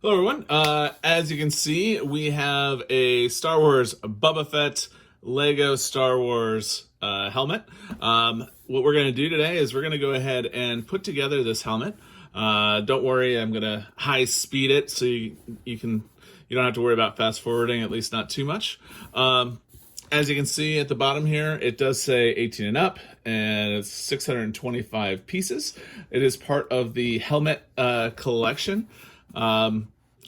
Hello, everyone. As you can see, we have a Star Wars Boba Fett Lego Star Wars helmet. What we're going to do today is we're going to go ahead and put together this helmet. Don't worry, I'm going to high speed it so you don't have to worry about fast forwarding, at least not too much. As you can see at the bottom here, it does say 18 and up, and it's 625 pieces. It is part of the helmet collection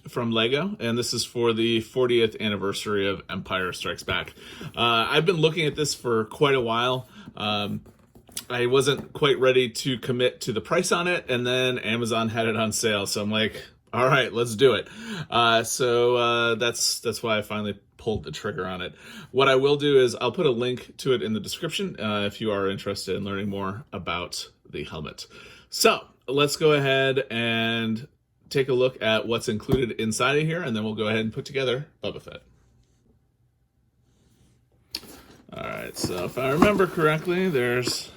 from Lego, and this is for the 40th anniversary of Empire Strikes Back. I've been looking at this for quite a while. I wasn't quite ready to commit to the price on it, and then Amazon had it on sale, so I'm like, all right, let's do it. So that's why I finally pulled the trigger on it. What I will do is I'll put a link to it in the description if you are interested in learning more about the helmet. So let's go ahead and take a look at what's included inside of here, and then we'll go ahead and put together Boba Fett. All right, so if I remember correctly, there's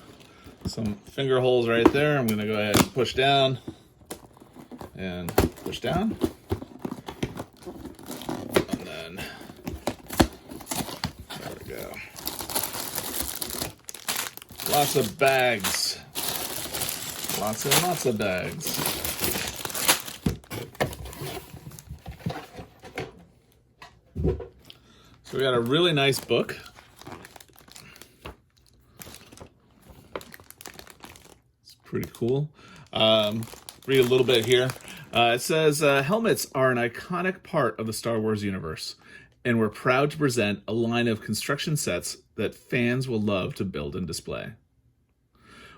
some finger holes right there. I'm gonna go ahead and push down and push down. And then, there we go. Lots of bags. Lots and lots of bags. So we got a really nice book. It's pretty cool. Read a little bit here. It says, helmets are an iconic part of the Star Wars universe, and we're proud to present a line of construction sets that fans will love to build and display.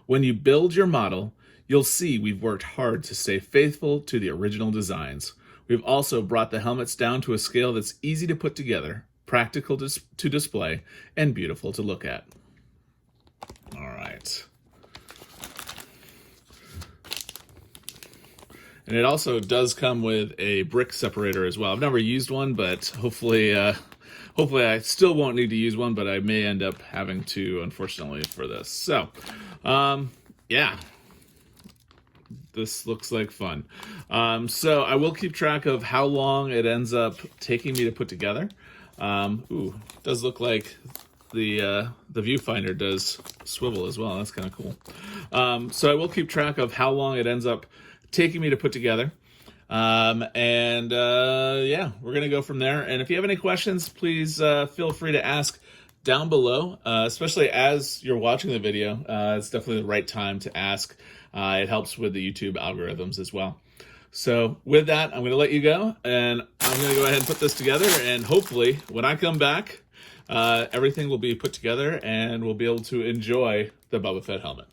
When you build your model, you'll see we've worked hard to stay faithful to the original designs. We've also brought the helmets down to a scale that's easy to put together, practical to display, and beautiful to look at. All right. And it also does come with a brick separator as well. I've never used one, but hopefully I still won't need to use one, but I may end up having to, unfortunately, for this. So, yeah. This looks like fun. So I will keep track of how long it ends up taking me to put together. It does look like the viewfinder does swivel as well. That's kind of cool. So I will keep track of how long it ends up taking me to put together. Yeah, we're going to go from there. And if you have any questions, please feel free to ask down below, especially as you're watching the video. It's definitely the right time to ask. It helps with the YouTube algorithms as well. So with that, I'm going to let you go, and I'm going to go ahead and put this together, and hopefully when I come back, everything will be put together and we'll be able to enjoy the Boba Fett helmet.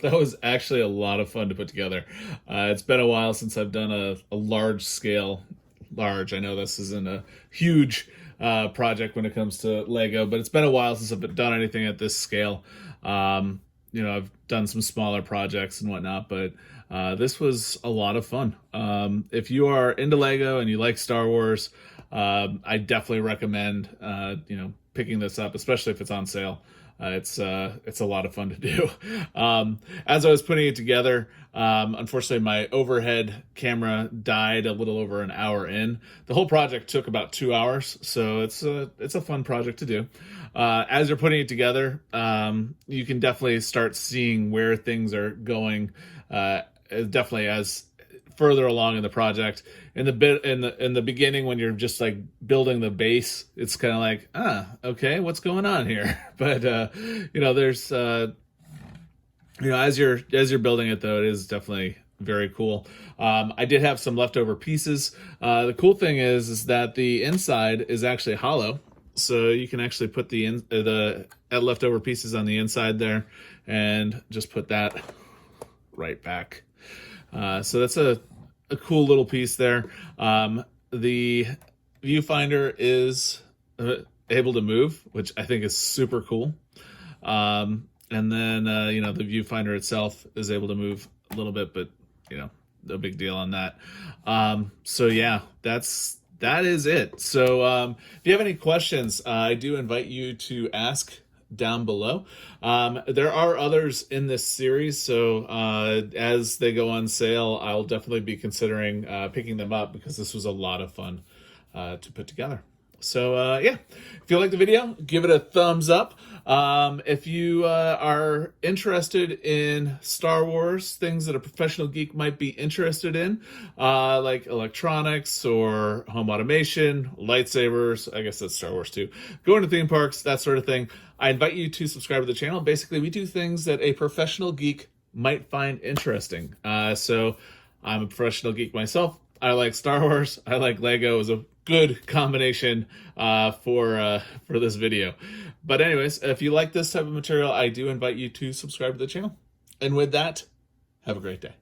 that was actually a lot of fun to put together. It's been a while since I've done a large scale, I know this isn't a huge project when it comes to Lego, but it's been a while since I've done anything at this scale. I've done some smaller projects and whatnot, but this was a lot of fun. If you are into Lego and you like Star Wars, I definitely recommend picking this up, especially if it's on sale. It's a lot of fun to do. As I was putting it together, unfortunately my overhead camera died a little over an hour in. The whole project took about 2 hours, so it's a fun project to do. As you're putting it together, you can definitely start seeing where things are going. Definitely as further along in the project. In the beginning, when you're just like building the base, it's kind of like, okay, what's going on here? But there's as you're building it, though, it is definitely very cool. I did have some leftover pieces. The cool thing is that the inside is actually hollow, so you can actually put the leftover pieces on the inside there, and just put that right back. So that's a cool little piece there. The viewfinder is able to move, which I think is super cool. And then, the viewfinder itself is able to move a little bit, but, no big deal on that. So yeah, that is it. So if you have any questions, I do invite you to ask down below. There are others in this series, so as they go on sale, I'll definitely be considering picking them up, because this was a lot of fun to put together. So yeah, if you like the video, give it a thumbs up. If you are interested in Star Wars, things that a professional geek might be interested in, like electronics or home automation, lightsabers, I guess that's Star Wars too, going to theme parks, that sort of thing, I invite you to subscribe to the channel. Basically, we do things that a professional geek might find interesting. So I'm a professional geek myself. I like Star Wars. I like Lego. It was a good combination for this video. But anyways, if you like this type of material, I do invite you to subscribe to the channel. And with that, have a great day.